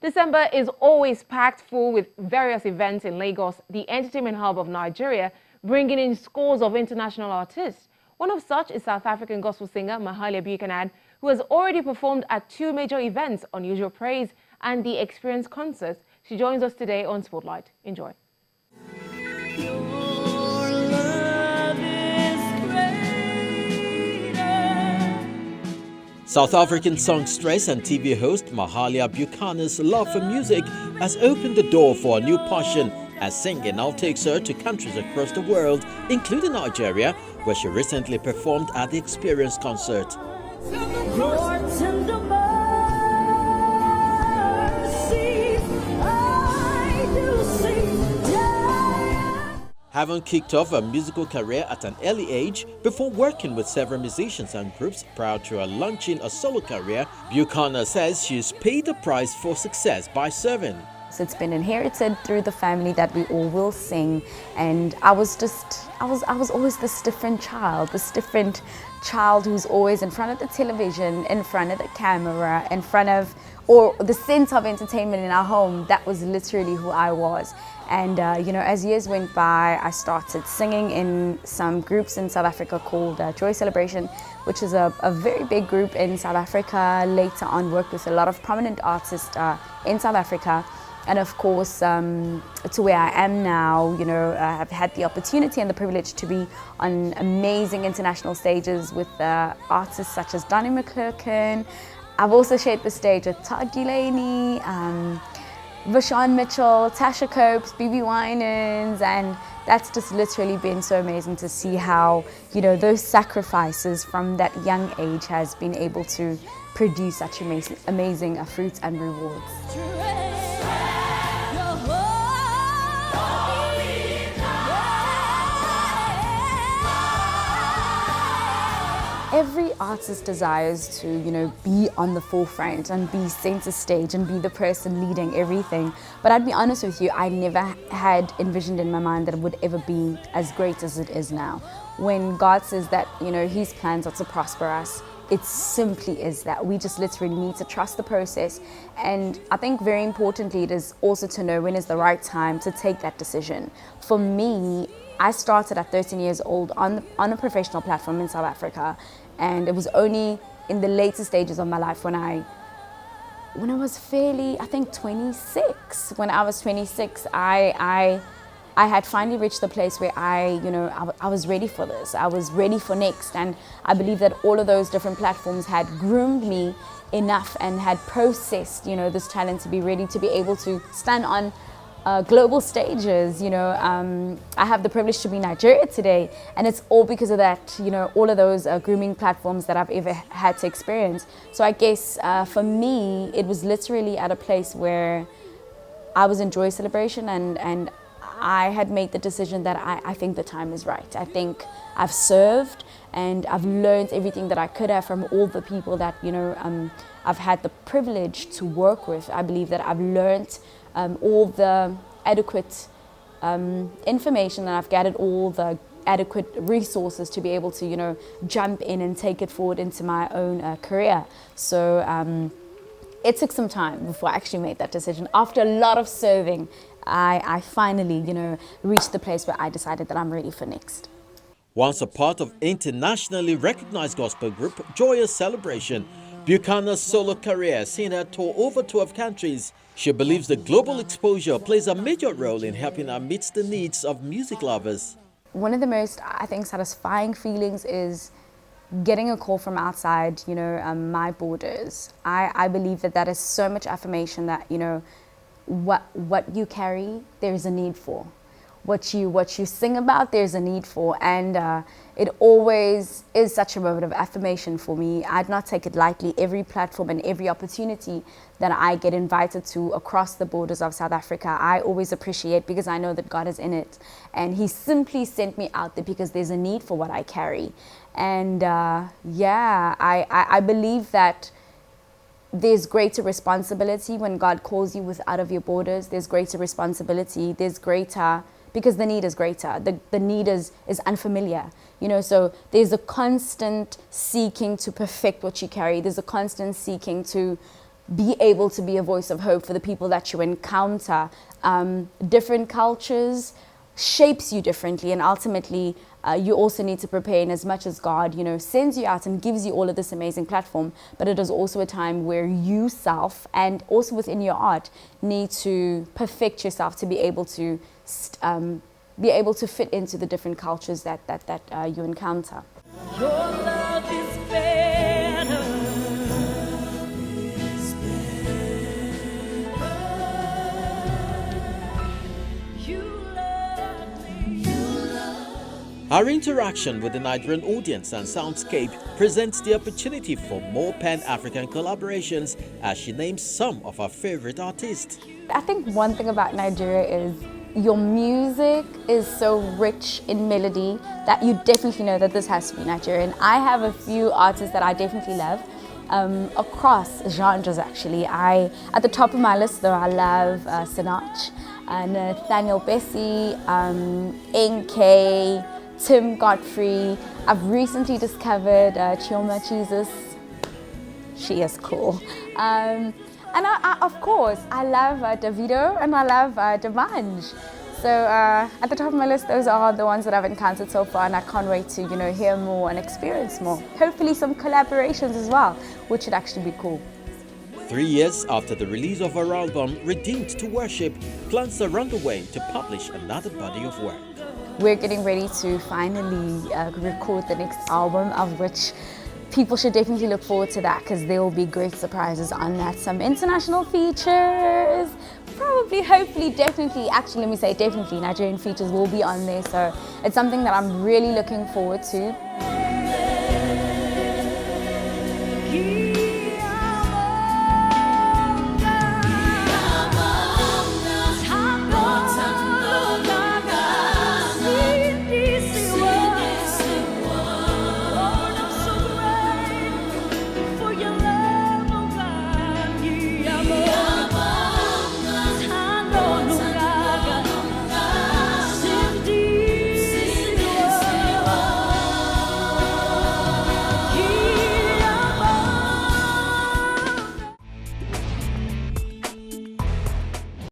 December is always packed full with various events in Lagos, the entertainment hub of Nigeria, bringing in scores of international artists. One of such is South African gospel singer Mahalia Buchanan, who has already performed at two major events, Unusual Praise and the Experience Concert. She joins us today on Spotlight. Enjoy. South African songstress and TV host Mahalia Buchanan's love for music has opened the door for a new passion, as singing now takes her to countries across the world, including Nigeria, where she recently performed at the Experience Concert. Having kicked off a musical career at an early age before working with several musicians and groups prior to her launching a solo career, Buchanan says she's paid the price for success by serving. So it's been inherited through the family that we all will sing, and I was always this different child who's always in front of the television, in front of the camera, in front of, or the sense of entertainment in our home. That was literally who I was. And you know, as years went by, I started singing in some groups in South Africa called Joy Celebration, which is a very big group in South Africa. Later on, worked with a lot of prominent artists in South Africa. And of course, to where I am now, you know, I've had the opportunity and the privilege to be on amazing international stages with artists such as Donnie McClurkin. I've also shared the stage with Todd Delaney, Vashawn Mitchell, Tasha Copes, BB Winans, and that's just literally been so amazing to see how, you know, those sacrifices from that young age has been able to produce such amazing fruits and rewards. Every artist desires to, you know, be on the forefront and be center stage and be the person leading everything. But I'd be honest with you, I never had envisioned in my mind that it would ever be as great as it is now. When God says that, you know, His plans are to prosper us, it simply is that. We just literally need to trust the process. And I think very importantly, it is also to know when is the right time to take that decision. For me, I started at 13 years old on a professional platform in South Africa, and it was only in the later stages of my life when I was fairly, I think 26. When I was 26, I had finally reached the place where I was ready for this. I was ready for next, and I believe that all of those different platforms had groomed me enough and had processed, you know, this talent to be ready to be able to stand on global stages. You know, I have the privilege to be in Nigeria today, and it's all because of that, you know, all of those grooming platforms that I've ever had to experience. So I guess for me, it was literally at a place where I was in Joy Celebration, and I had made the decision that I think the time is right. I think I've served and I've learned everything that I could have from all the people that, you know, I've had the privilege to work with. I believe that I've learned all the adequate information, and I've gathered all the adequate resources to be able to, you know, jump in and take it forward into my own career. So it took some time before I actually made that decision. After a lot of serving, I finally, you know, reached the place where I decided that I'm ready for next. Once a part of internationally recognized gospel group Joy Celebration, Buchanan's solo career has seen her tour over 12 countries. She believes the global exposure plays a major role in helping her meet the needs of music lovers. One of the most, I think, satisfying feelings is getting a call from outside, you know, my borders. I believe that is so much affirmation that, you know, what you carry, there's a need for. What you sing about, there's a need for, and it always is such a moment of affirmation for me. I'd not take it lightly. Every platform and every opportunity that I get invited to across the borders of South Africa, I always appreciate, because I know that God is in it, and He simply sent me out there because there's a need for what I carry. And yeah, I believe that there's greater responsibility when God calls you out of your borders. There's greater responsibility. There's greater, because the need is greater. The need is unfamiliar, you know, so there's a constant seeking to perfect what you carry. There's a constant seeking to be able to be a voice of hope for the people that you encounter. Different cultures shapes you differently, and ultimately you also need to prepare. In as much as God, you know, sends you out and gives you all of this amazing platform, but it is also a time where you self and also within your art need to perfect yourself to be able to fit into the different cultures that you encounter. Your love is better. Our interaction with the Nigerian audience and soundscape presents the opportunity for more Pan-African collaborations as she names some of her favorite artists. I think one thing about Nigeria is your music is so rich in melody that you definitely know that this has to be Nigerian. I have a few artists that I definitely love across genres actually. At the top of my list though, I love Sinach, Nathaniel Bessie, NK, Tim Godfrey. I've recently discovered Chioma Jesus. She is cool. And of course, I love Davido and I love D'banj. So at the top of my list, those are the ones that I've encountered so far, and I can't wait to, you know, hear more and experience more. Hopefully some collaborations as well, which should actually be cool. 3 years after the release of her album, Redeemed to Worship, plans are underway to publish another body of work. We're getting ready to finally record the next album, of which people should definitely look forward to that, because there will be great surprises on that. Some international features, probably, hopefully, definitely, actually let me say definitely, Nigerian features will be on there. So it's something that I'm really looking forward to.